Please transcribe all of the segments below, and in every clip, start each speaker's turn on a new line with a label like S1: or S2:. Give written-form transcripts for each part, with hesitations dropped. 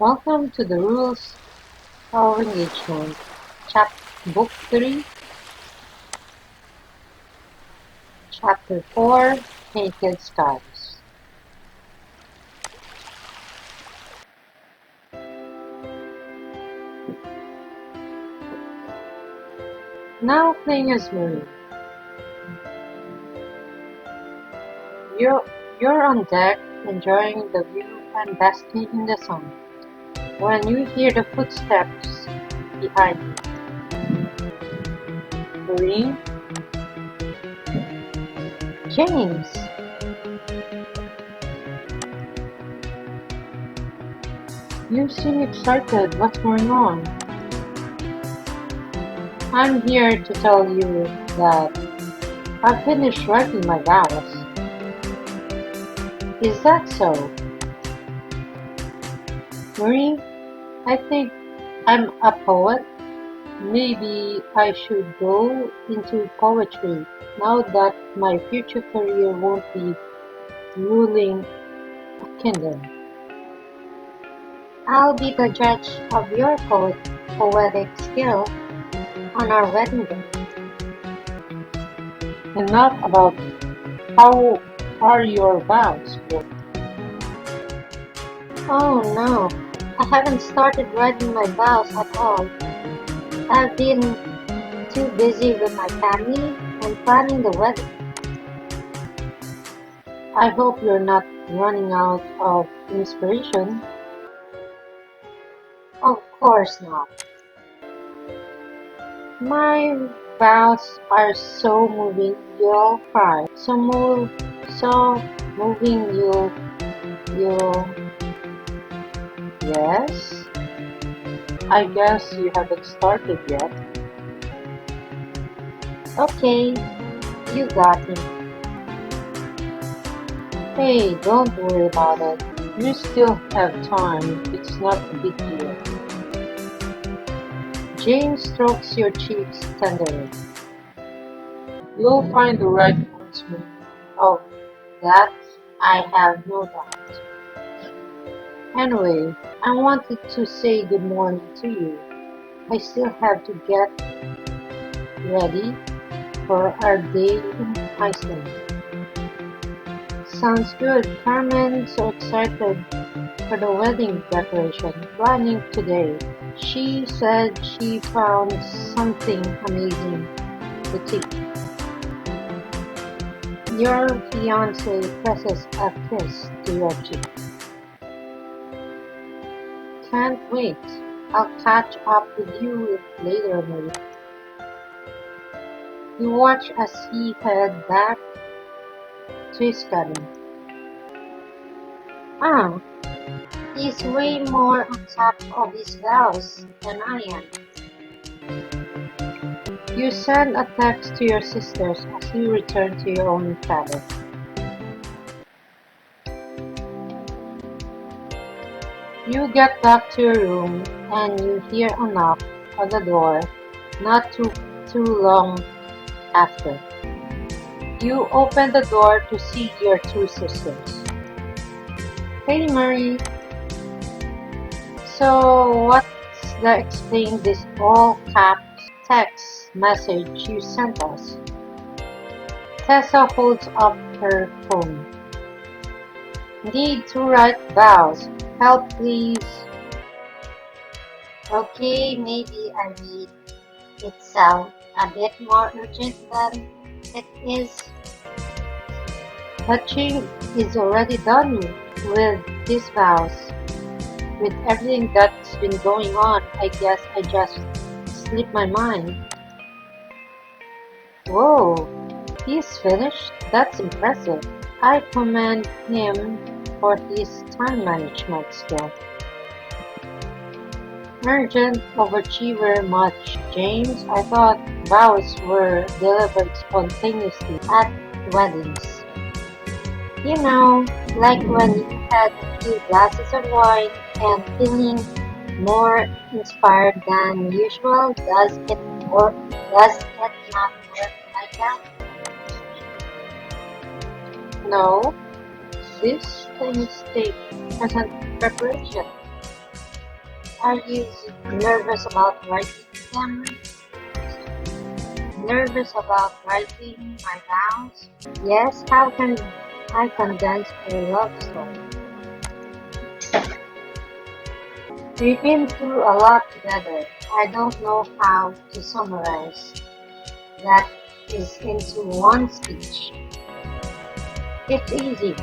S1: Welcome to the Rules of Engagement, Book 3, Chapter 4, Painted Skies. Now playing as Marie. You're on deck, enjoying the view and basking in the sun, when you hear the footsteps behind you. Marie? James! You seem excited. What's going on? I'm here to tell you that I've finished writing my vows. Is that so? Marie, I think I'm a poet. Maybe I should go into poetry now that my future career won't be ruling a kingdom. I'll be the judge of your poetic skill on our wedding day. Enough about how are your vows going? Oh no, I haven't started writing my vows at all. I've been too busy with my family and planning the wedding. I hope you're not running out of inspiration. Of course not. My vows are so moving you'll cry. So moving you'll yes? I guess you haven't started yet. Okay, you got me. Hey, don't worry about it. You still have time. It's not a big deal. James strokes your cheeks tenderly. You'll find the right ones. Oh, that I have no doubt. Anyway, I wanted to say good morning to you. I still have to get ready for our day in Iceland. Sounds good. Carmen's so excited for the wedding decoration planning today. She said she found something amazing boutique. Your fiance presses a kiss to your cheek. Can't wait. I'll catch up with you later, Marie. You watch as he head back to his cabin. Ah, he's way more on top of his vows than I am. You send a text to your sisters as you return to your own cabin. You get back to your room and you hear a knock on the door not too long after. You open the door to see your two sisters. Hey Marie, so what's the explain this all caps text message you sent us? Tessa holds up her phone. Need to write vows. Help please. Okay, maybe I read it sound a bit more urgent than it is. Touching is already done with these vows. With everything that's been going on, I guess I just slipped my mind. Whoa, he's finished? That's impressive. I commend him for his time management skill. Urgent overachiever much, James. I thought vows were delivered spontaneously at weddings. You know, like when you had a few glasses of wine and feeling more inspired than usual. Does it not work like that? No, these things take present preparation. Are you nervous about writing them? Nervous about writing my vows? Yes, how can I condense a love story? We've been through a lot together. I don't know how to summarize that is into one speech. It's easy.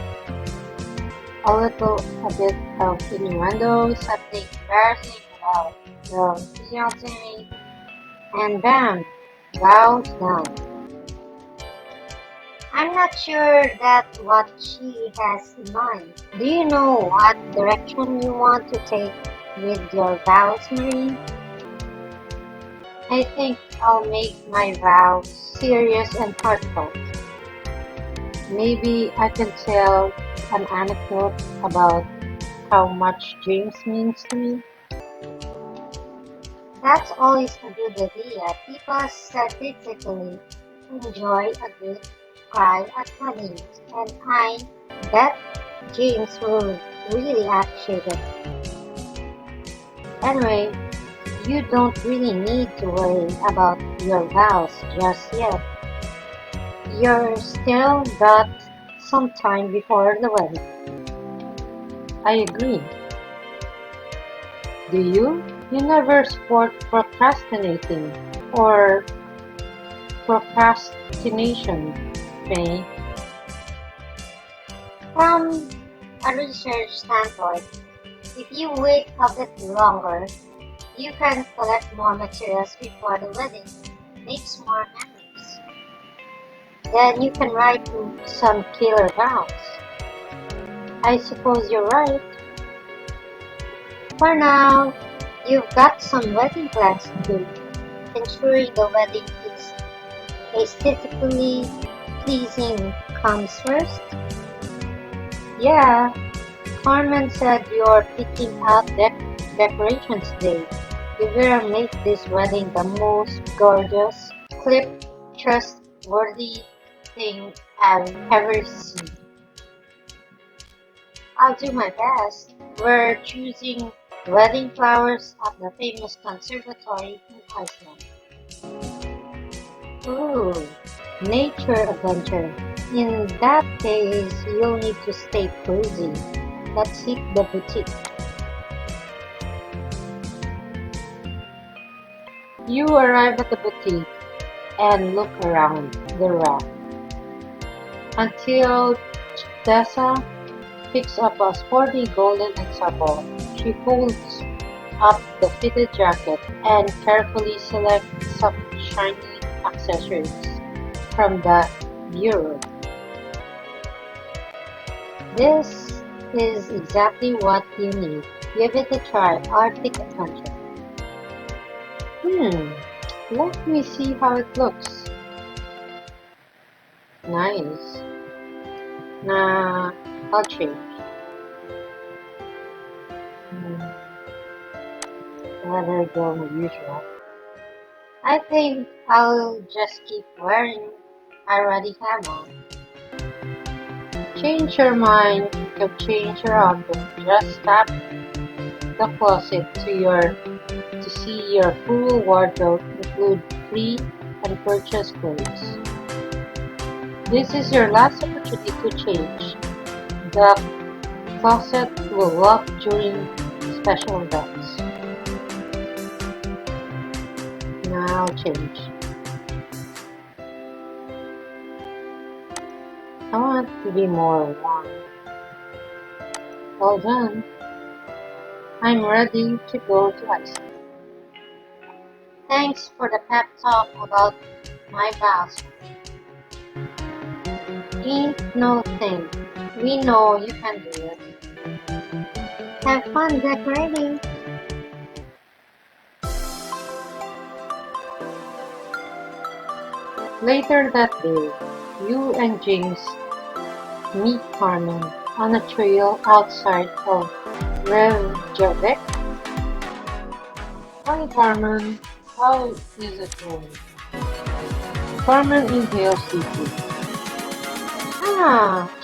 S1: A bit of innuendo, something embarrassing about the fiance, and bam, vows done. I'm not sure that's what she has in mind. Do you know what direction you want to take with your vows, Marie? I think I'll make my vows serious and heartfelt. Maybe I can tell an anecdote about how much James means to me. That's always a good idea. People statistically enjoy a good cry at weddings, and I bet James will really appreciate it. Anyway, you don't really need to worry about your vows just yet. You're still got some time before the wedding. I agree. Do you? You never support procrastinating or procrastination, Faye. From a research standpoint, if you wait a bit longer, you can collect more materials before the wedding, makes more memories. Then you can write some killer vows. I suppose you're right. For now, you've got some wedding plans to do. Ensuring the wedding is aesthetically pleasing comes first. Yeah, Carmen said you're picking out decorations today. You better make this wedding the most gorgeous, clip, trustworthy thing I've ever seen. I'll do my best. We're choosing wedding flowers at the famous conservatory in Iceland. Ooh, nature adventure. In that case, you'll need to stay cozy. Let's hit the boutique. You arrive at the boutique and look around the rack until Tessa picks up a sporty golden ensemble. She folds up the fitted jacket and carefully selects some shiny accessories from the bureau. This is exactly what you need. Give it a try. Arctic adventure. Let me see how it looks. Nice. Nah, I'll change. Better go usual. I think I'll just keep wearing I already have one. Change your mind, you can change your outfit. Just tap the closet to see your full wardrobe include free and purchased clothes. This is your last opportunity to change. The closet will lock during special events. Now change. I want to be more warm. Well done. I'm ready to go to Iceland. Thanks for the pep talk about my vows. Ain't no thing. We know you can do it. Have fun decorating. Later that day, you and James meet Carmen on a trail outside of Reykjavik. Hi Carmen, how is it going? Carmen inhales deeply.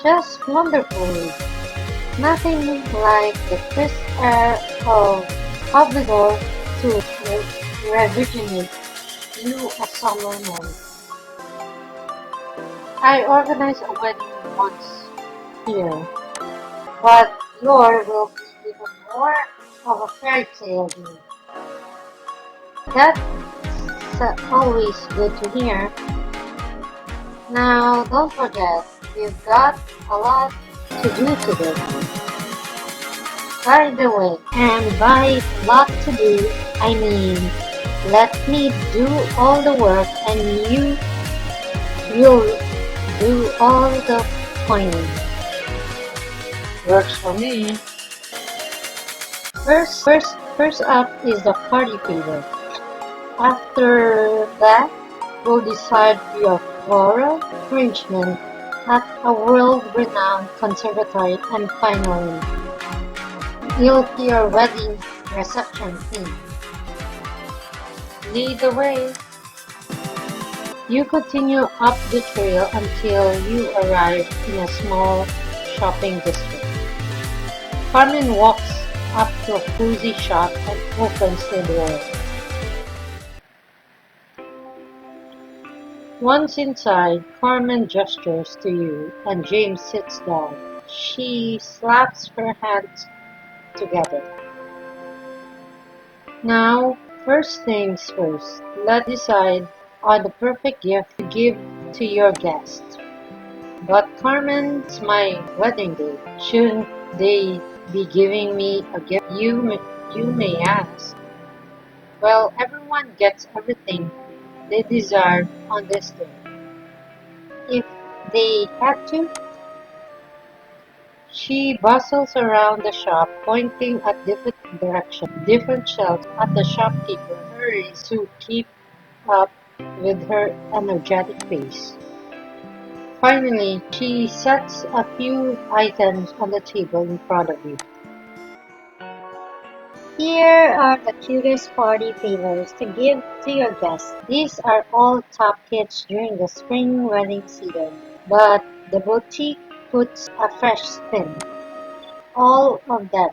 S1: Just wonderfully. Nothing like the crisp air of Out the door to revisionate you a summer morning. I organized a wedding once here, but your will be even more of a fairy tale here. That's always good to hear. Now, don't forget, we've got a lot to do today. By the way, and by lot to do, I mean, let me do all the work and you'll do all the pointing. Works for me. First up is the party favor. After that, we'll decide your floral arrangement at a world-renowned conservatory, and finally, you'll be your wedding reception theme. Lead the way. You continue up the trail until you arrive in a small shopping district. Carmen walks up to a cozy shop and opens the door. Once inside, Carmen gestures to you and James sits down. She slaps her hands together. Now, first things first, let's decide on the perfect gift to give to your guest. But Carmen, it's my wedding day. Shouldn't they be giving me a gift? You may ask. Well, everyone gets everything they desire on this day. If they had to, she bustles around the shop, pointing at different directions, different shelves, at the shopkeeper hurries to keep up with her energetic pace. Finally, she sets a few items on the table in front of you. Here are the cutest party favors to give to your guests. These are all top hits during the spring wedding season, but the boutique puts a fresh spin. All of them.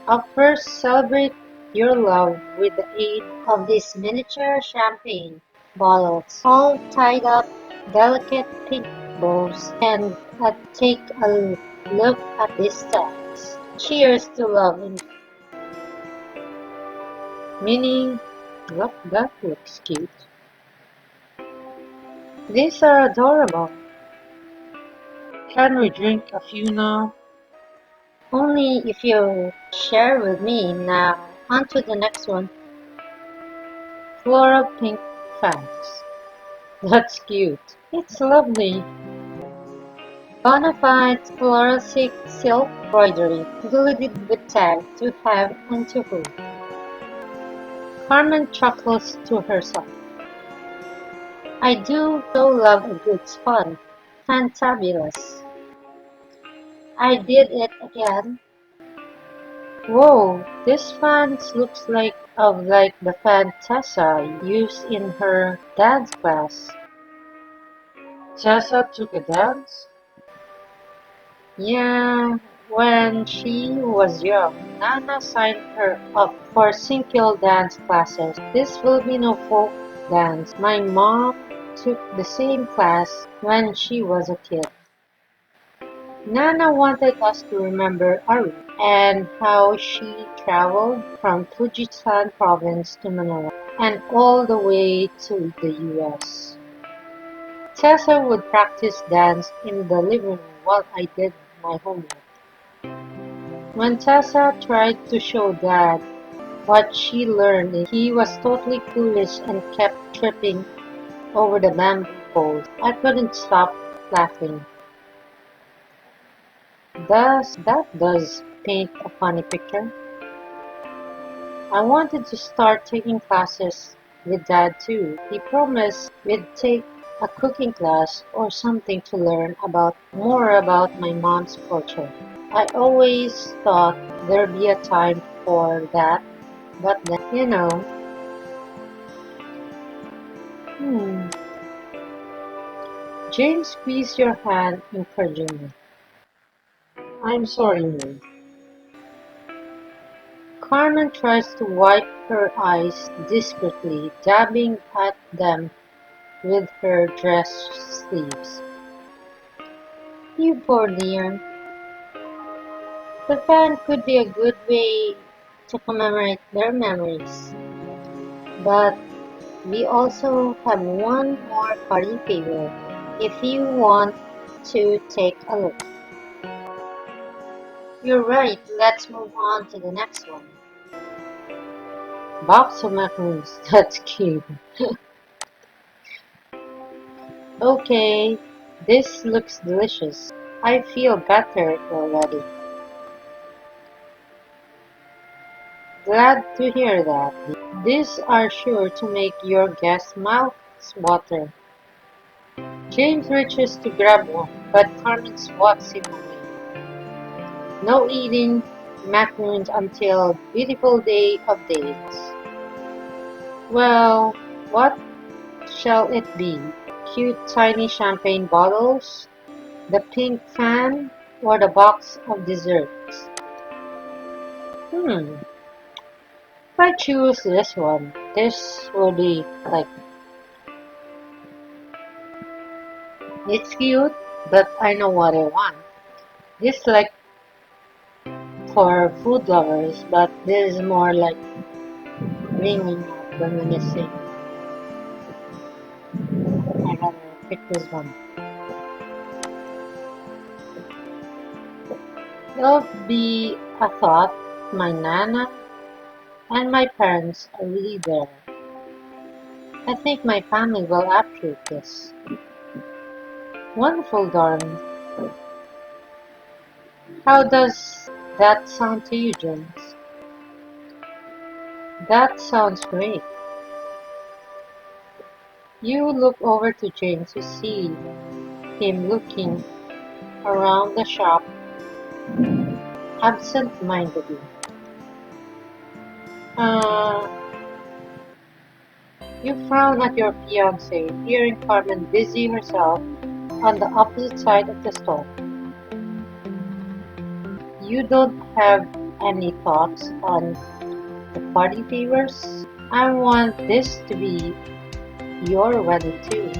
S1: Up first, celebrate your love with the aid of these miniature champagne bottles, all tied up delicate pink bows, and take a look at these stacks. Cheers to love and meaning, look, that looks cute. These are adorable. Can we drink a few now? Only if you share with me. Now, on to the next one. Floral pink fans. That's cute. It's lovely. Bonafide floral silk embroidery, gilded with tag to have and to hold. Carmen chuckles to herself. I do so love a good fun. Fantabulous. I did it again. Whoa, this fan looks like the fan Tessa used in her dance class. Tessa took a dance? Yeah, when she was young, Nana signed her up for simple dance classes. This Filipino folk dance. My mom took the same class when she was a kid. Nana wanted us to remember our roots and how she traveled from Fujisan province to Manila and all the way to the US. Tessa would practice dance in the living room while I did my homework. When Tessa tried to show Dad what she learned, he was totally clueless and kept tripping over the bamboo poles. I couldn't stop laughing. That does paint a funny picture. I wanted to start taking classes with Dad too. He promised we'd take a cooking class or something to learn more about my mom's culture. I always thought there'd be a time for that, but then, hmm. James squeezed your hand encouragingly. I'm sorry, Mom. Carmen tries to wipe her eyes discreetly, dabbing at them with her dress sleeves. You poor dear. The fan could be a good way to commemorate their memories, but we also have one more party favor if you want to take a look. You're right, let's move on to the next one. Box of macaroons, that's cute. Okay, this looks delicious. I feel better already. Glad to hear that. These are sure to make your guests' mouths water. James reaches to grab one, but Carmen swats him away. No eating macaroons until beautiful day of days. Well, what shall it be? Cute tiny champagne bottles, the pink fan, or the box of desserts? Hmm, if I choose this one, this will be like, it's cute, but I know what I want. This like for food lovers, but this is more like ringing up reminiscing. I rather pick this one. It'll be a thought my nana and my parents are really there. I think my family will appreciate this. Wonderful, darling. How does that sound to you, James? That sounds great. You look over to James to see him looking around the shop absent-mindedly. Uh, you frown at your fiancé, hearing Carmen busy herself on the opposite side of the store. You don't have any thoughts on the party favors? I want this to be your wedding too.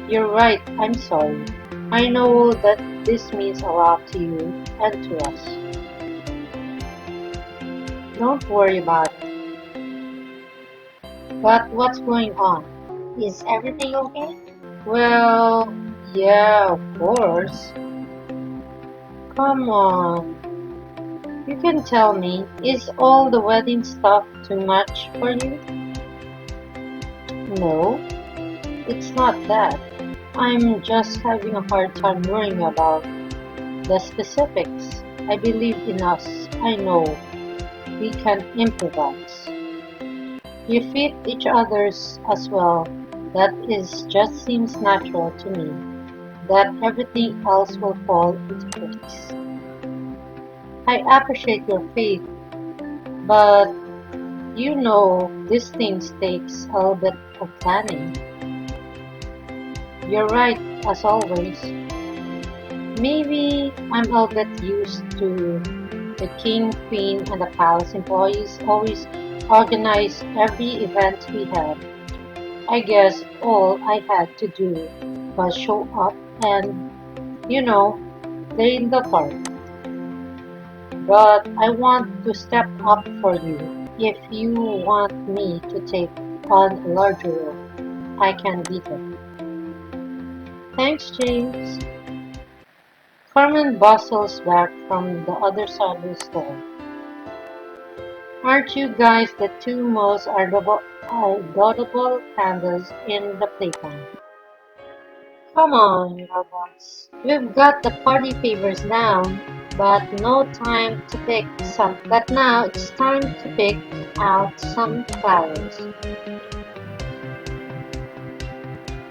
S1: You're right, I'm sorry. I know that this means a lot to you and to us. Don't worry about it. But what's going on? Is everything okay? Well, yeah, of course. Come on. You can tell me, is all the wedding stuff too much for you? No, it's not that. I'm just having a hard time worrying about the specifics. I believe in us. I know we can improvise. You fit each other's as well. That is just seems natural to me. That everything else will fall into place. I appreciate your faith, but you know these things takes a little bit of planning. You're right, as always. Maybe I'm a bit used to the king, queen, and the palace employees always organize every event we had. I guess all I had to do was show up and, you know, play the part. But I want to step up for you. If you want me to take on a larger role, I can be there. Thanks, James. Carmen bustles back from the other side of the store. Aren't you guys the two most adorable pandas in the playground? Come on, robots. We've got the party favors down, but no time to pick some. But now it's time to pick out some flowers.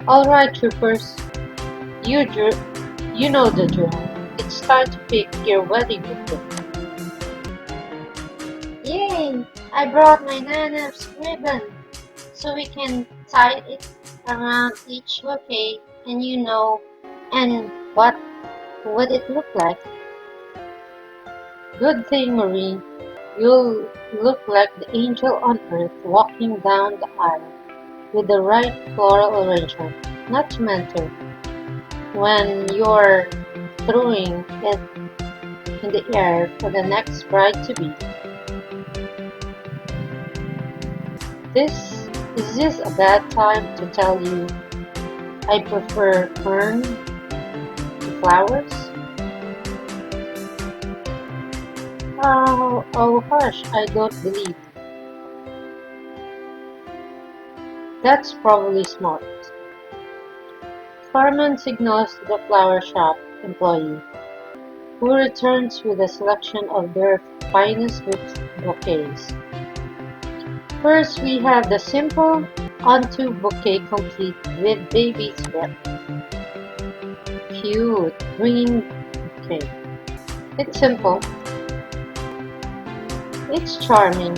S1: All right, troopers. You you know the drill. It's time to pick your wedding bouquet. Yay! I brought my nana's ribbon so we can tie it around each bouquet and and what would it look like? Good thing, Marie. You'll look like the angel on earth walking down the aisle with the right floral arrangement. Not to mention, when you're throwing it in the air for the next bride to be. This is this a bad time to tell you I prefer fern to flowers? Oh hush, I don't believe. That's probably smart. Carmen signals to the flower shop employee, who returns with a selection of their finest bouquets. First, we have the simple on-tube bouquet complete with baby's breath. Cute green bouquet. It's simple. It's charming.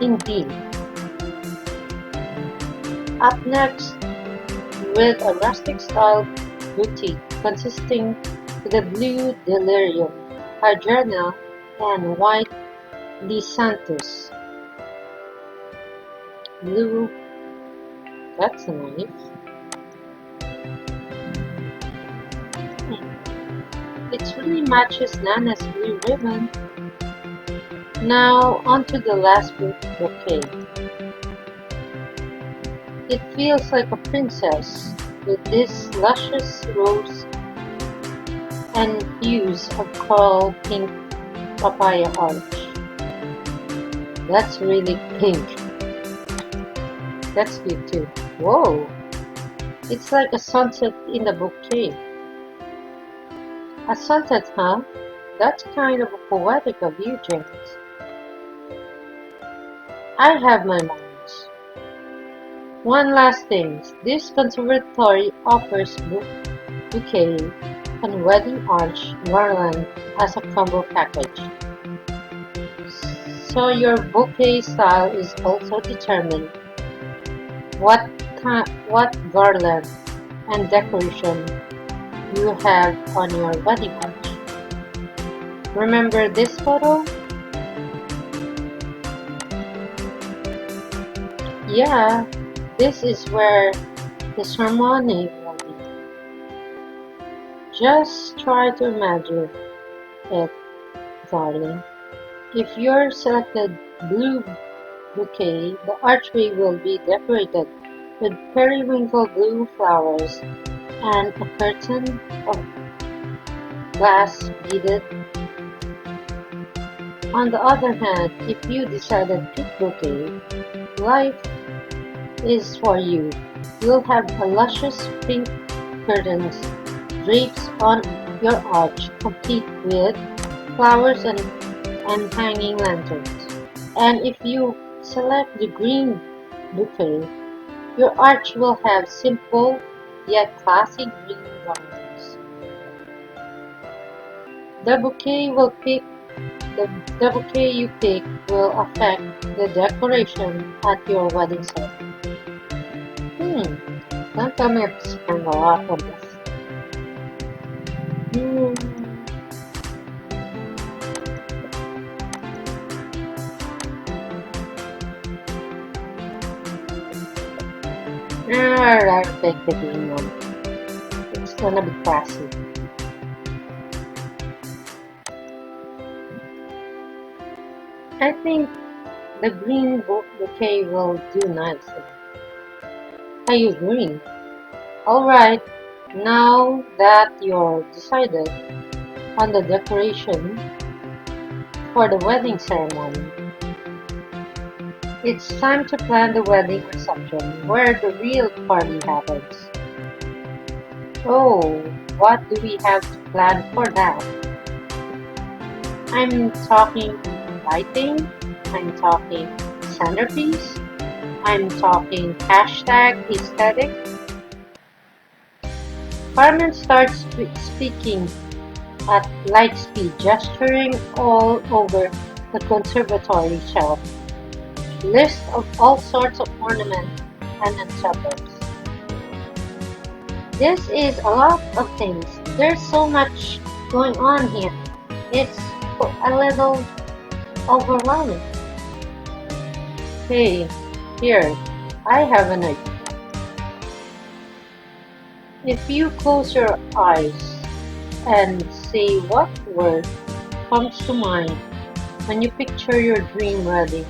S1: Indeed. Up next, with a rustic-style boutique consisting of the blue delirium, hydrangeal, and white Santos. Blue, that's nice. It really matches Nana's blue ribbon. Now onto the last bouquet. It feels like a princess with this luscious rose and hues of coral pink papaya arch. That's really pink. That's cute too. Whoa! It's like a sunset in the bouquet. A sunset, huh? That's kind of poetic of you, James. I have my moments. One last thing. This conservatory offers bouquet and wedding arch garland as a combo package. So your bouquet style is also determined what garland and decoration you have on your wedding arch. Remember this photo? Yeah, this is where the ceremony will be. Just try to imagine it, darling. If you're selected blue bouquet, the archway will be decorated with periwinkle blue flowers and a curtain of glass beaded. On the other hand, if you decided pink bouquet, life is for you. You'll have a luscious pink curtains, drapes on your arch, complete with flowers and hanging lanterns. And if you select the green bouquet, your arch will have simple yet classy green garlands. The bouquet will pick the bouquet you pick will affect the decoration at your wedding ceremony. Don't tell me I have to spend a lot on this. I'll take the green one. It's gonna be classy. I think the green bouquet will do nicely. I agree. Alright, now that you're decided on the decoration for the wedding ceremony, it's time to plan the wedding reception where the real party happens. Oh, what do we have to plan for that? I'm talking lighting, I'm talking centerpiece, I'm talking hashtag aesthetic. Carmen starts speaking at light speed, gesturing all over the conservatory shelf. List of all sorts of ornaments and ensembles. This is a lot of things. There's so much going on here. It's a little overwhelming. Hey, here, I have an idea. If you close your eyes and say what word comes to mind when you picture your dream wedding,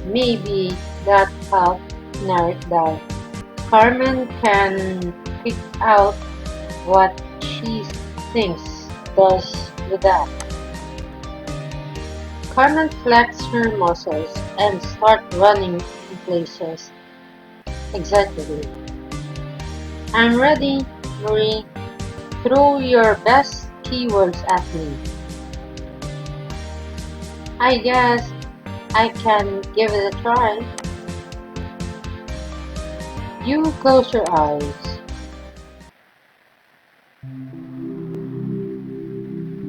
S1: maybe that helps narrow it down. Carmen can pick out what she thinks does with that. Carmen flexes her muscles and start running in places excitedly. I'm ready, Marie. Throw your best keywords at me. I guess I can give it a try. You close your eyes.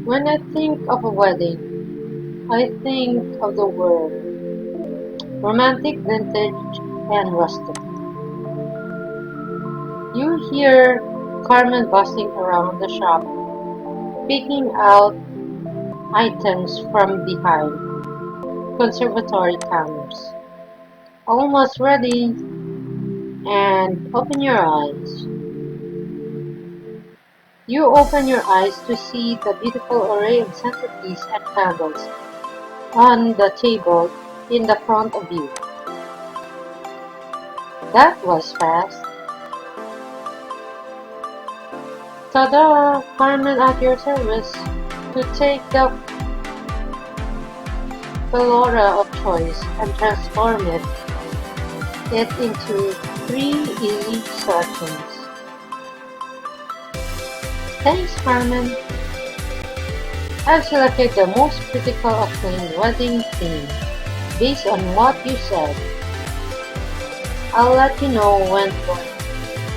S1: When I think of a wedding, I think of the word romantic, vintage, and rustic. You hear Carmen bustling around the shop, picking out items from behind conservatory counters. Almost ready, and open your eyes. You open your eyes to see the beautiful array of centerpiece and candles on the table in the front of you. That was fast. Ta-da! Carmen at your service to take the flora of choice and transform it into 3 easy selections. Thanks, Carmen. I've selected the most critical acclaimed wedding theme based on what you said. I'll let you know when to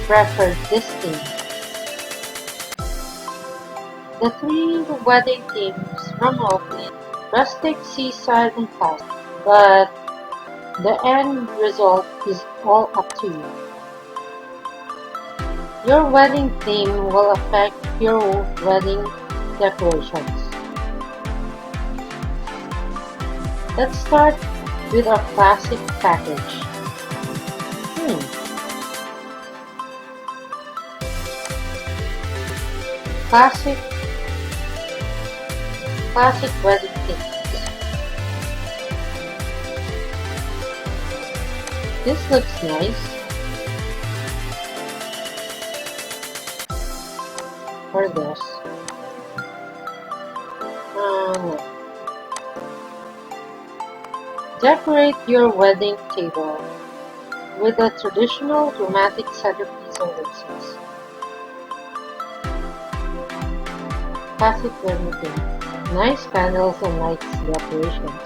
S1: prefer this theme. The 3 wedding themes remotely rustic, seaside, and classic, but the end result is all up to you. Your wedding theme will affect your wedding decorations. Let's start with our classic package. Classic wedding themes. This looks nice. Or this. Decorate your wedding table with a traditional romantic centerpiece of roses. Classic wedding theme. Nice candles and lights decorations.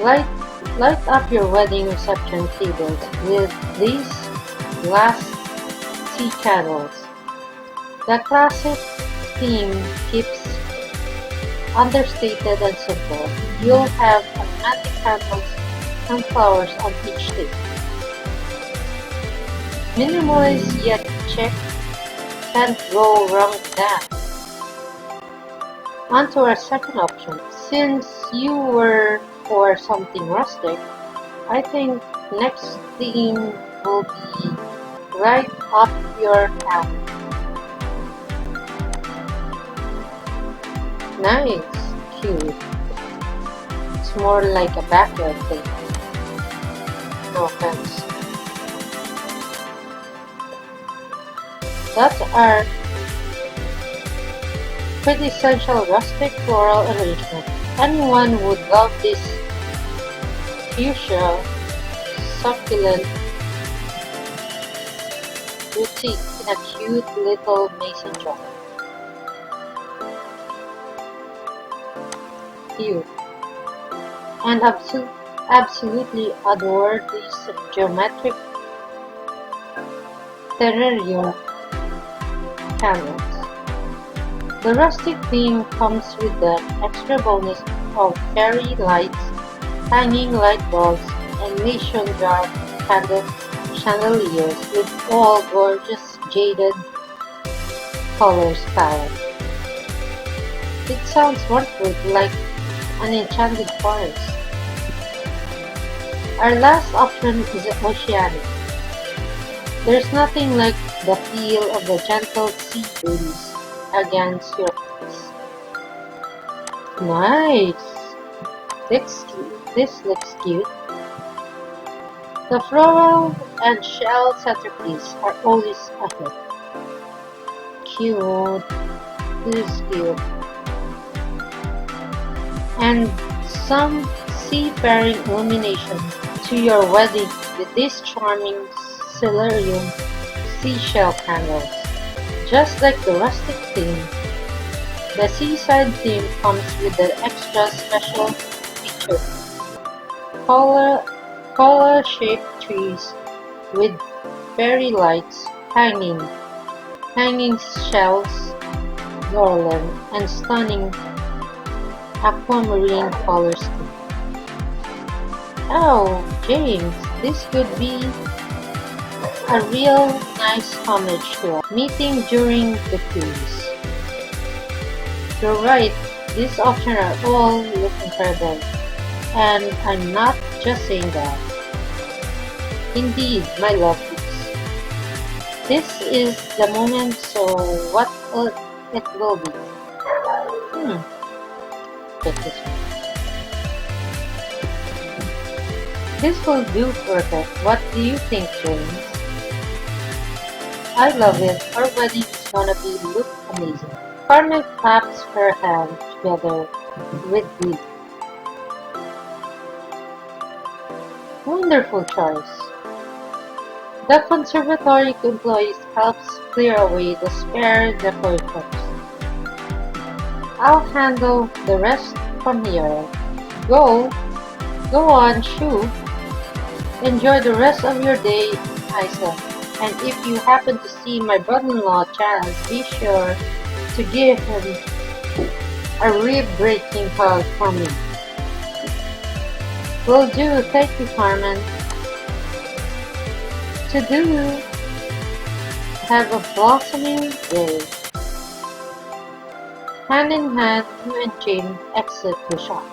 S1: Light up your wedding reception tables with these glass tea candles. The classic theme keeps understated and simple. You'll have romantic candles and flowers on each table. Minimalist yet chic, can't go wrong with that. On to our second option. Since you were for something rustic, I think next theme will be right up your alley. Nice, cute. It's more like a backyard thing. No offense. That's our quintessential rustic floral arrangement. Anyone would love this fuchsia succulent boutique in a cute little mason jar. Cute. And absolutely adore these geometric terrarium candles. The rustic theme comes with the extra bonus of fairy lights, hanging light bulbs, and mason jar chandeliers with all gorgeous jaded colors palette. It sounds wonderful, like an enchanted forest. Our last option is oceanic. There's nothing like the feel of the gentle sea breeze against your face. Nice! This looks cute. The floral and shell centerpiece are always a hit. Cute. This is cute. And some seafaring illumination to your wedding with these charming celerium seashell candles. Just like the rustic theme, the seaside theme comes with an extra special feature. Color, color-shaped trees with fairy lights hanging shells, garland, and stunning aquamarine color scheme. Oh, James, this could be a real nice homage to a meeting during the cruise. You're right, these options are all look incredible, and I'm not just saying that. Indeed, my lovelies. This is the moment, so what it will be. Check this one. This will do perfect. What do you think, James? I love it. Our wedding is gonna be look amazing. Carmen claps her hands together with glee. Wonderful choice. The conservatory employees helps clear away the spare decorations. I'll handle the rest from here. Go on, shoo. Enjoy the rest of your day in Iceland. And if you happen to see my brother-in-law Charles, be sure to give him a rib-breaking hug for me. Will do. Thank you, Carmen. To do. Have a blossoming day. Hand in hand, you and James exit the shop.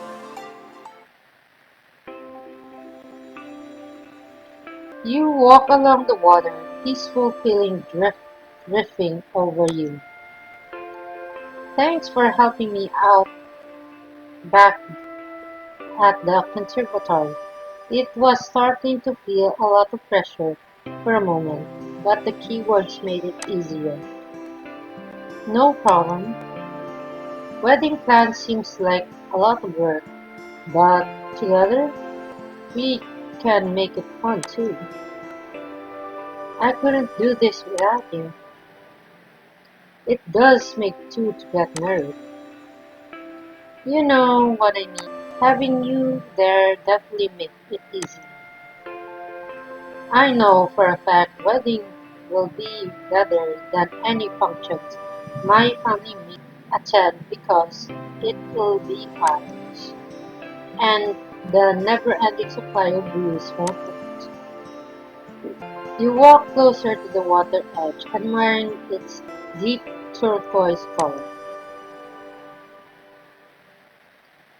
S1: You walk along the water, peaceful feeling drifting over you. Thanks for helping me out back at the conservatory. It was starting to feel a lot of pressure for a moment, but the keywords made it easier. No problem. Wedding plan seems like a lot of work, but together we can make it fun too. I couldn't do this without you. It does make two to get married. You know what I mean. Having you there definitely makes it easy. I know for a fact wedding will be better than any functions my family may attend because it will be ours. And the never-ending supply of booze won't hurt. You walk closer to the water edge, admiring its deep turquoise color.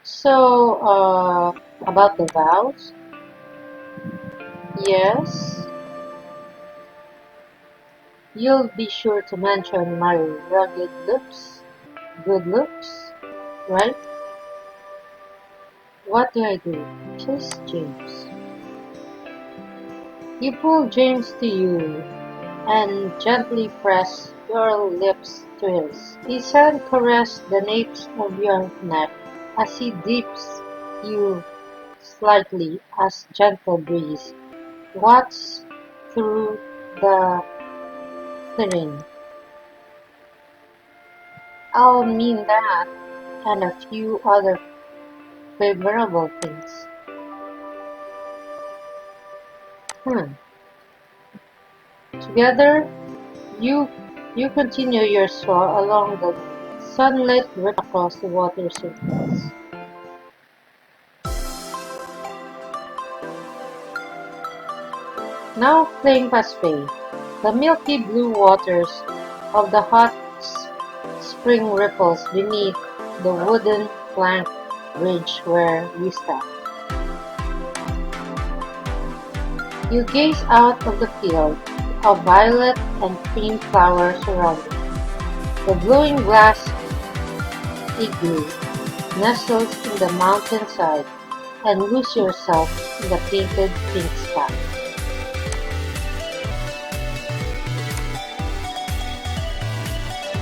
S1: So, about the vows? Yes, you'll be sure to mention my rugged looks, good looks, right? What do I do? Kiss James. You pull James to you and gently press your lips to his. His hand caresses the nape of your neck as he dips you slightly as gentle breeze wafts through the clearing. I'll mean that and a few other favorable things. Hmm. Together, you you continue your stroll along the sunlit rip across the water surface. Now playing Passpay, the milky blue waters of the hot spring ripples beneath the wooden plank bridge where we stepped. You gaze out of the field, a violet and cream flower surrounding. The glowing glass igloo nestles in the mountainside and lose yourself in the painted pink sky.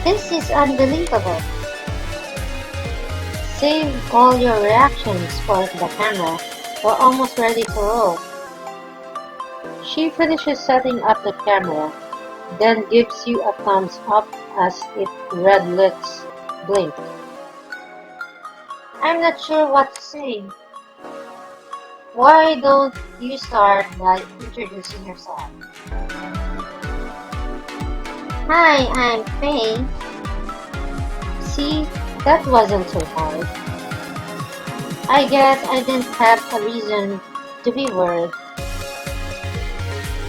S2: This is unbelievable.
S1: Save all your reactions for the camera. We're almost ready to roll. She finishes setting up the camera, then gives you a thumbs up as its red lights blink.
S2: I'm not sure what to say. Why don't you start by introducing yourself? Hi, I'm Faye.
S1: See, that wasn't so hard.
S2: I guess I didn't have a reason to be worried.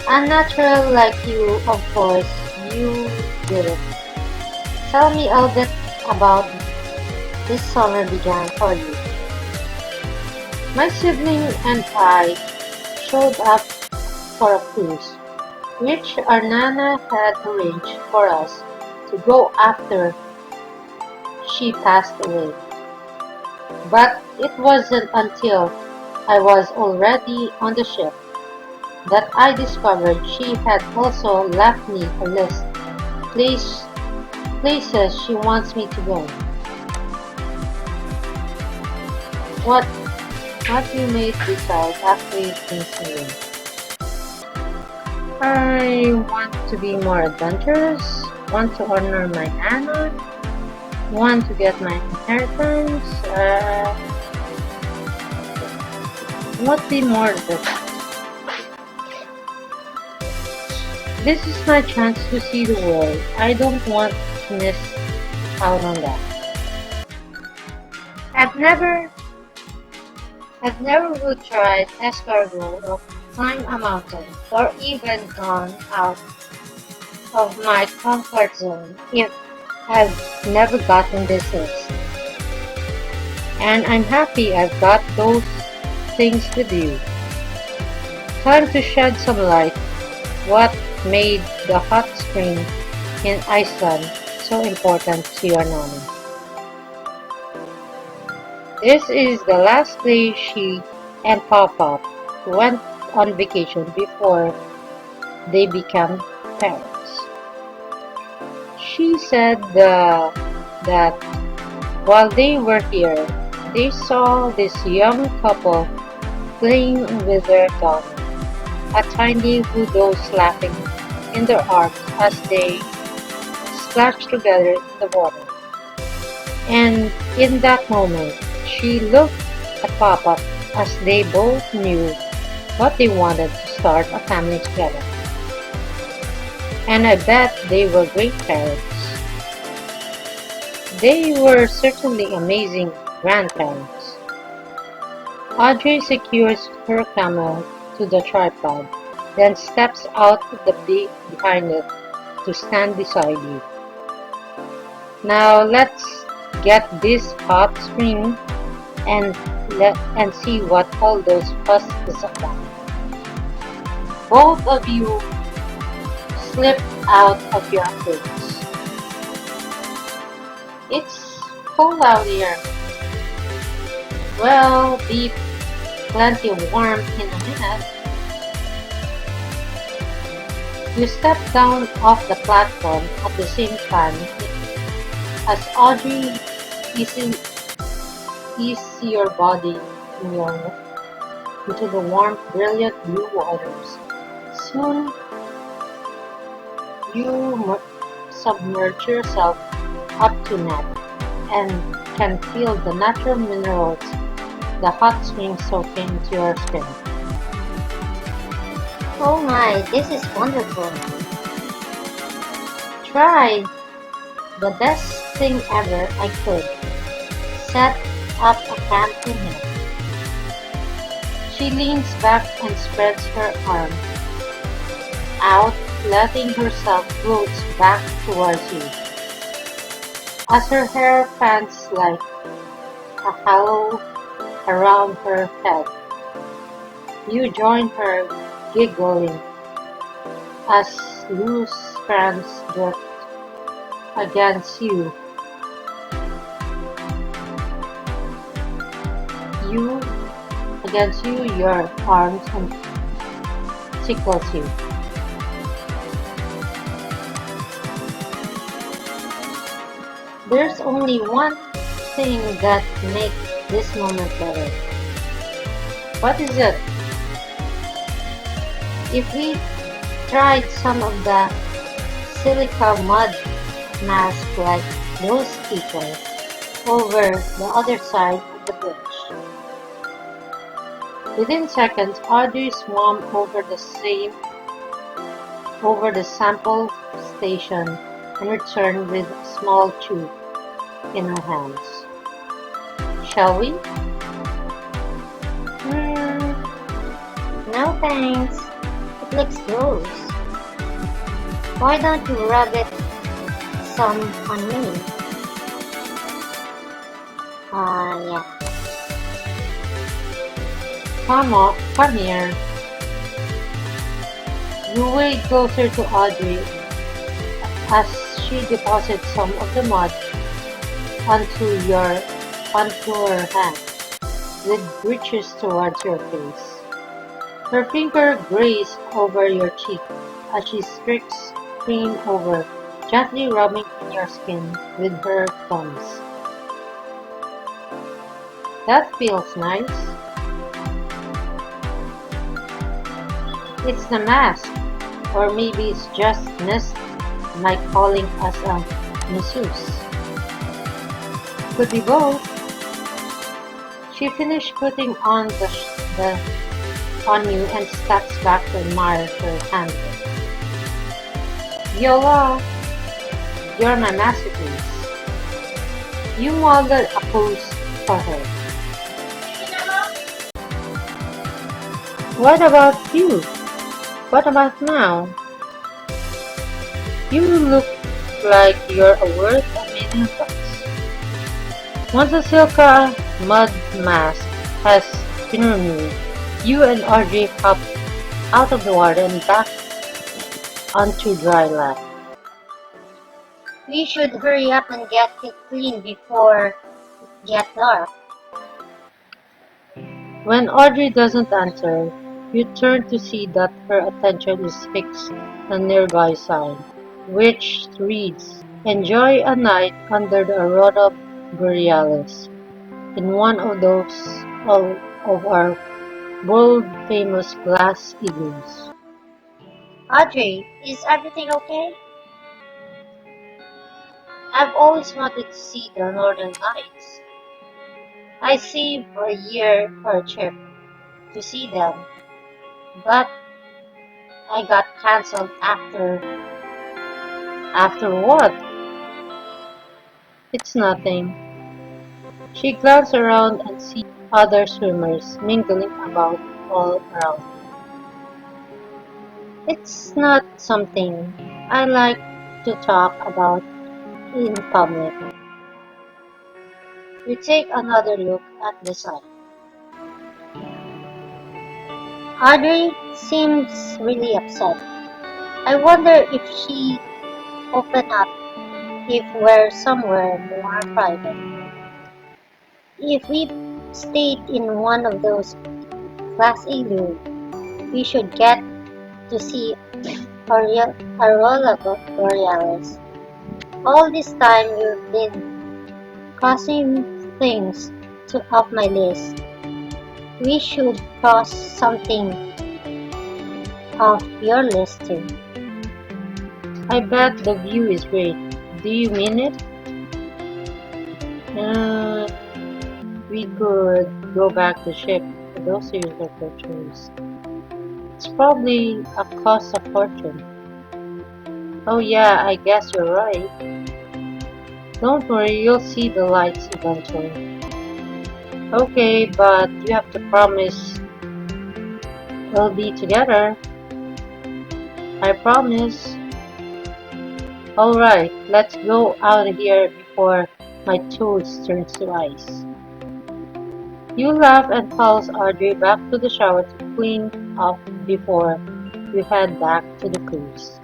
S1: Unnatural like you, of course, you did it. Tell me a bit about this summer began for you. My sibling and I showed up for a cruise, which our Nana had arranged for us to go after she passed away. But it wasn't until I was already on the ship that I discovered she had also left me a list places she wants me to go. What you made decide after you considered? I want to be more adventurous, want to honor my Anna, want to get my inheritance, what be more different? This is my chance to see the world. I don't want to miss out on that. I've never would tried escargot or climb a mountain or even gone out of my comfort zone if I've never gotten this list. And I'm happy I've got those things with you. Time to shed some light. What made the hot spring in Iceland so important to your Nana? This is the last place she and Papa went on vacation before they became parents. She said that while they were here, they saw this young couple playing with their daughter, a tiny Bulldoze laughing in their arms as they splashed together in the water. And in that moment, she looked at Papa as they both knew what they wanted to start a family together. And I bet they were great parents. They were certainly amazing grandparents. Audrey secures her camera to the tripod, then steps out of the beak behind it to stand beside you. Now let's get this hot spring and see what all those fuss is about. Both of you slip out of your boots. It's cold out here. Well, be plenty warm in a minute. You step down off the platform at the same time as Audrey ease your body into the warm, brilliant blue waters. Soon, you submerge yourself up to neck and can feel the natural minerals the hot spring soaking into your skin.
S2: Oh my, this is wonderful.
S1: Try the best thing ever I could. Set up a camp in it. She leans back and spreads her arm out, letting herself float back towards you. As her hair fans like a halo around her head. You join her, giggling as loose strands drift against you. You against you, your arms and tickles you. There's only one thing that makes this moment better. What is it? If we tried some of the silica mud mask like those people over the other side of the bridge. Within seconds, Audrey swam over the sample station and returned with a small tube in her hands. Shall we?
S2: No thanks. It looks gross. Why don't you rub it some on me? Yeah.
S1: Come here. You wade closer to Audrey as she deposits some of the mud onto her hand, with reaches towards your face. Her finger grazes over your cheek as she streaks cream over, gently rubbing in your skin with her thumbs. That feels nice. It's the mask, or maybe it's just Nest Mike calling us a masseuse. Could be both. She finished putting on on you and steps back to admire her handwork. Viola, you're my masterpiece. You modeled a pose for her. What about you? What about now? You look like you're worth $1 million. Once the Silka mud mask has been removed, you and Audrey hop out of the water and back onto dry land.
S2: We should hurry up and get it clean before it gets dark.
S1: When Audrey doesn't answer, you turn to see that her attention is fixed on a nearby sign, which reads, "Enjoy a night under the Aurora Borealis in one of our world-famous glass igloos."
S2: Audrey, is everything okay? I've always wanted to see the Northern Lights. I saved for a year for a trip to see them, but I got cancelled after.
S1: After what? It's nothing. She glances around and sees other swimmers mingling about all around. It's not something I like to talk about in public. You take another look at the sun.
S2: Audrey seems really upset. I wonder if she opened up if we're somewhere more private. If we stayed in one of those glass igloos, we should get to see Aurora Borealis. All this time you've been crossing things off my list. We should cross something off your list too.
S1: I bet the view is great. Do you mean it? We could go back to ship for those series of pictures. It's probably a cost of fortune. Oh yeah, I guess you're right. Don't worry, you'll see the lights eventually. Okay, but you have to promise we'll be together. I promise. Alright, let's go out of here before my toes turn to ice. You laugh and calls Audrey back to the shower to clean up before you head back to the cruise.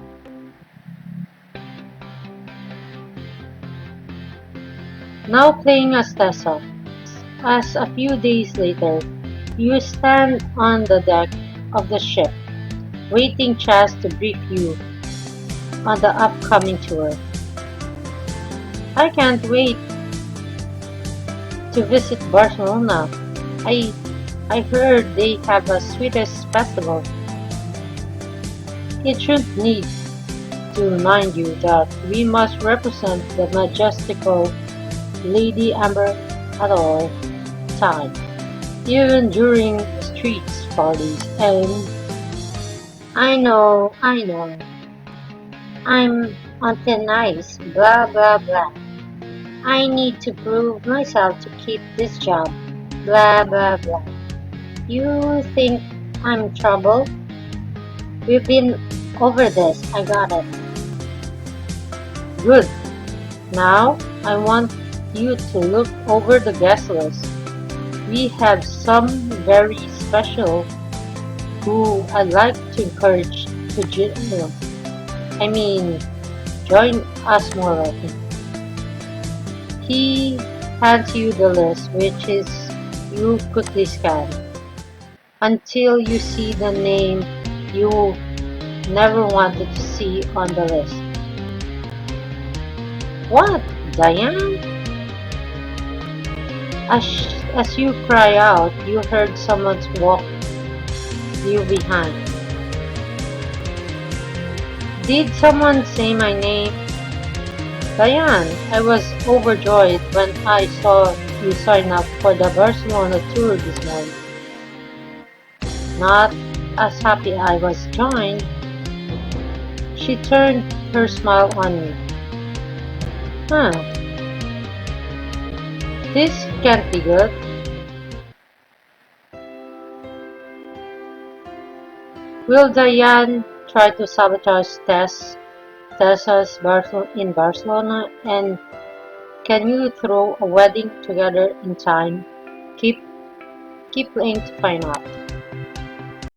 S1: Now playing as Tessa. As a few days later, you stand on the deck of the ship, waiting Chas to brief you on the upcoming tour. I can't wait to visit Barcelona. I I heard they have a sweetest festival. It shouldn't need to remind you that we must represent the majestical Lady Amber at all times, even during the streets parties. And
S2: I know, I'm on thin ice, blah blah blah. I need to prove myself to keep this job, blah blah blah. You think I'm trouble? We've been over this, I got it.
S1: good. Now I want you to look over the guest list. We have some very special who I'd like to encourage to I mean, join us more often. He hands you the list, which is you quickly scan until you see the name you never wanted to see on the list. What, Diane? As you cry out, you heard someone's walk you behind. Did someone say my name? Diane, I was overjoyed when I saw you sign up for the Barcelona tour this morning. Not as happy I was joined. She turned her smile on me. Huh, this can't be good. Will Diane try to sabotage Tessa's in Barcelona? And can you throw a wedding together in time? Keep playing to find out.